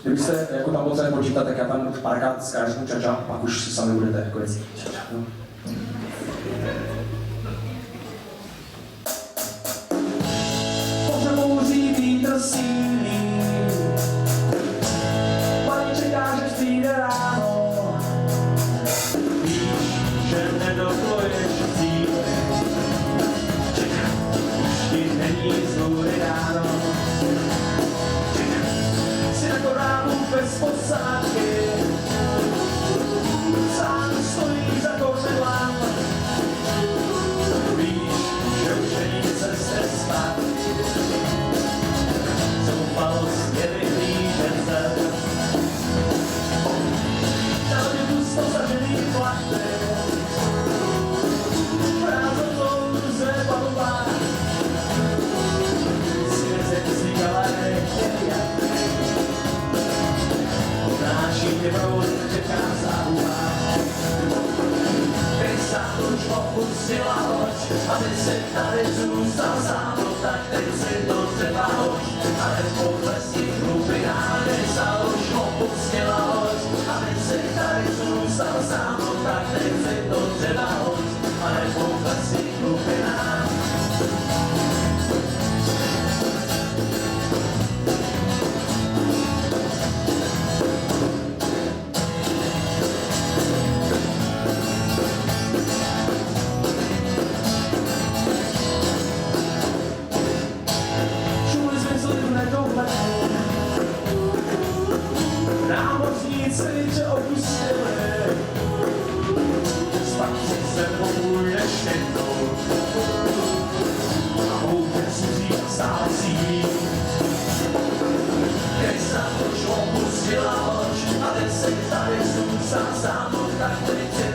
Kdybyste jako tam potřebovali počítat, tak já tam párkrát zkážu čača, pak už si sami budete jako jezdit. No. Bouří vítr sílí, paní čeká, že přijde ráno. Víš, že nedopluješ cíle, čekám, už ti není zvůli ráno. Si na koránu bez posádky, sám stojí za kořidlem. Víš, že už není cesty zpátky, zoufalost je vyhlížete. Dal mi pusto zažený plachty, prázdnotou ze palubá. Svět vznikala nechtěja, unáší tě proud, čeká záhubá. Když sám už opustila loď, aby si tady zůstal sám, no tak teď si to třeba hoď. Ale v poklesních hlubinách, když sám už opustila loď, aby si tady zůstal sám, no tak teď si to třeba hoď. Ale v poklesních hlubinách. Námořníci tě opustili, Pak si se popůjdeš jednou a houpě suří stále sílí. když sám už opustila loď, aby si tady zůstal sám, no tak teď si